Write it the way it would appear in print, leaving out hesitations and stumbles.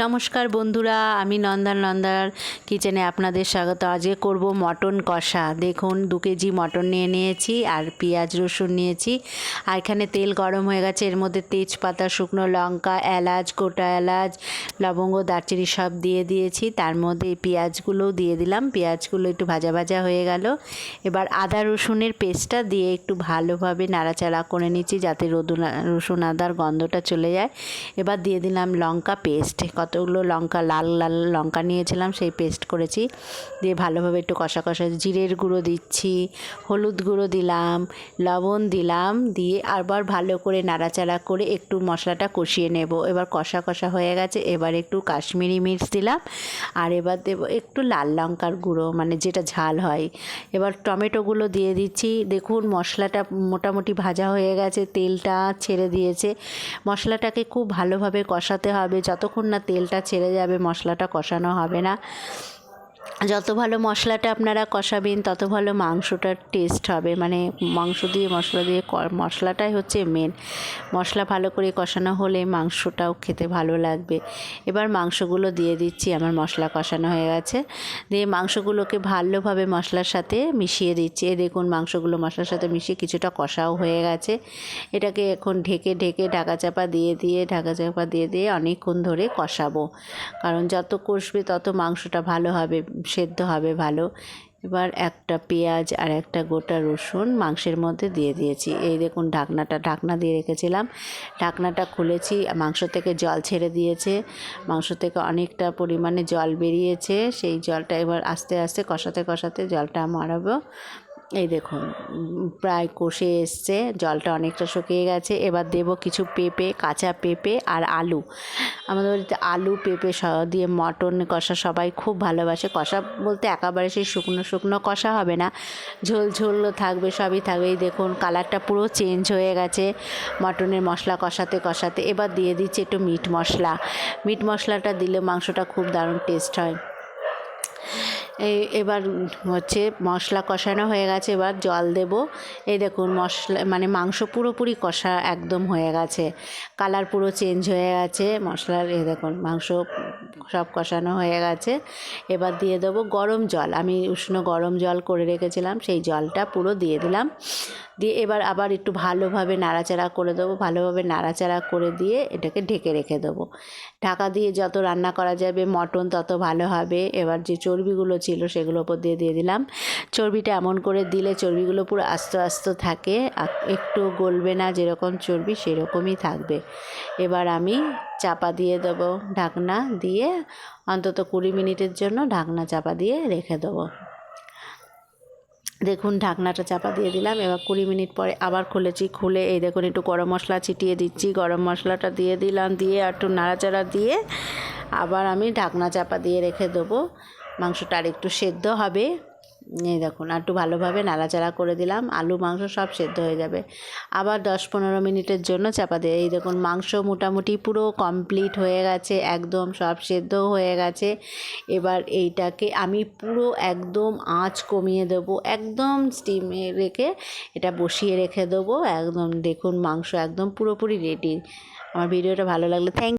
নমস্কার বন্ধুরা, আমি নন্দার কিচেনে আপনাদের স্বাগত। আজকে করব মটন কষা। দেখুন 2 কেজি মটন নিয়ে নিয়েছি আর পেঁয়াজ রসুন নিয়েছি। আর এখানে তেল গরম হয়ে গেছে, এর মধ্যে তেজপাতা, শুকনো লঙ্কা, এলাচ, গোটা এলাচ, লবঙ্গ, দারচিনি সব দিয়ে দিয়েছি। তার মধ্যে এই পেঁয়াজগুলোও দিয়ে দিলাম। পেঁয়াজগুলো একটু ভাজা ভাজা হয়ে গেল। এবার আদা রসুনের পেস্টটা দিয়ে একটু ভালোভাবে নাড়াচাড়া করে নিচ্ছি যাতে রসুন আদার গন্ধটা চলে যায়। এবার দিয়ে দিলাম লঙ্কা পেস্ট, কতগুলো লঙ্কা লাল লাল লঙ্কা নিয়েছিলাম সেই পেস্ট করেছি। দিয়ে ভালোভাবে একটু কষা কষা জিরের গুঁড়ো দিচ্ছি, হলুদ গুঁড়ো দিলাম, লবণ দিলাম, দিয়ে আবার ভালো করে নাড়াচাড়া করে একটু মশলাটা কষিয়ে নেব। এবার কষা কষা হয়ে গেছে, এবার একটু কাশ্মীরি মির্চ দিলাম আর এবার দেব একটু লাল লঙ্কার গুঁড়ো, মানে যেটা ঝাল হয়। এবার টমেটোগুলো দিয়ে দিচ্ছি। দেখুন মশলাটা মোটামুটি ভাজা হয়ে গেছে, তেলটা ছেড়ে দিয়েছে। মশলাটাকে খুব ভালোভাবে কষাতে হবে, যতক্ষণ না তেলটা ছেড়ে যাবে মশলাটা কষানো হবে না। যত ভালো মশলাটা আপনারা কষাবেন তত ভালো মাংসটার টেস্ট হবে, মানে মাংস দিয়ে মশলা দিয়ে মশলাটাই হচ্ছে মেন। মশলা ভালো করে কষানো হলে মাংসটাও খেতে ভালো লাগবে। এবার মাংসগুলো দিয়ে দিচ্ছি, আমার মশলা কষানো হয়ে গেছে। দিয়ে মাংসগুলোকে ভালোভাবে মশলার সাথে মিশিয়ে দিচ্ছি। এই দেখুন মাংসগুলো মশলার সাথে মিশিয়ে কিছুটা কষাও হয়ে গেছে। এটাকে এখন ঢেকে ঢাকা চাপা দিয়ে অনেকক্ষণ ধরে কষাবো, কারণ যত কষবে তত মাংসটা ভালো হবে, সেদ্ধ হবে ভালো। এবার একটা পেঁয়াজ আর একটা গোটা রসুন মাংসের মধ্যে দিয়ে দিয়েছি। এই দেখুন ঢাকনা দিয়ে রেখেছিলাম, ঢাকনাটা খুলেছি, মাংস থেকে জল ছেড়ে দিয়েছে, মাংস থেকে অনেকটা পরিমাণে জল বেরিয়েছে। সেই জলটা এবার আস্তে আস্তে কষাতে জলটা মারাবো। এই দেখুন প্রায় কষে এসছে, জলটা অনেকটা শুকিয়ে গেছে। এবার দেব কিছু পেঁপে, কাঁচা পেঁপে আর আলু। আমাদের বাড়িতে আলু পেঁপে দিয়ে মটন কষা সবাই খুব ভালোবাসে। কষা বলতে একেবারে সেই শুকনো কষা হবে না, ঝোলও থাকবে, সবই থাকবে। এই দেখুন কালারটা পুরো চেঞ্জ হয়ে গেছে মটনের মশলা কষাতে। এবার দিয়ে দিচ্ছি একটু মিট মশলাটা দিলে মাংসটা খুব দারুণ টেস্ট হয়। এবার হচ্ছে মশলা কষানো হয়ে গেছে, এবার জল দেব। এই দেখুন মশলা মানে মাংস পুরোপুরি কষা একদম হয়ে গেছে, কালার পুরো চেঞ্জ হয়ে গেছে মশলার। এই দেখুন মাংস সব কষানো হয়ে গেছে। এবার দিয়ে দেবো গরম জল, আমি উষ্ণ গরম জল করে রেখেছিলাম, সেই জলটা পুরো দিয়ে দিলাম। দিয়ে এবার আবার একটু ভালোভাবে নাড়াচাড়া করে দেবো, ভালোভাবে নাড়াচাড়া করে দিয়ে এটাকে ঢেকে রেখে দেবো। ঢাকা দিয়ে যত রান্না করা যাবে মটন তত ভালো হবে। এবার যে চর্বিগুলো ছিল সেগুলো ওপর দিয়ে দিলাম। চর্বিটা এমন করে দিলে চর্বিগুলো পুরো আস্ত থাকে, একটু গলবে না, যেরকম চর্বি সেরকমই থাকবে। এবার আমি চাপা দিয়ে দেবো, ঢাকনা দিয়ে অন্তত 20 মিনিটের জন্য ঢাকনা চাপা দিয়ে রেখে দেবো। দেখুন ঢাকনাটা চাপা দিয়ে দিলাম। এবার 20 মিনিট পরে আবার খুলে এই দেখুন একটু গরম মশলা ছিটিয়ে দিচ্ছি, গরম মশলাটা দিয়ে দিলাম, দিয়ে একটু নাড়াচাড়া দিয়ে আবার আমি ঢাকনা চাপা দিয়ে রেখে দেবো। মাংসটা আর একটু সেদ্ধ হবে। এই দেখুন একটু ভালোভাবে নাড়াচাড়া করে দিলাম, আলু মাংস সব সেদ্ধ হয়ে যাবে। আবার 10-15 মিনিটের জন্য চাপা দিয়ে, এই দেখুন মাংস মোটামুটি পুরো কমপ্লিট হয়ে গেছে, একদম সব সেদ্ধ হয়ে গেছে। এবার এইটাকে আমি পুরো একদম আঁচ কমিয়ে দেবো, একদম স্টিমে রেখে এটা বসিয়ে রেখে দেবো। একদম দেখুন মাংস একদম পুরোপুরি রেডি। আমার ভিডিওটা ভালো লাগলে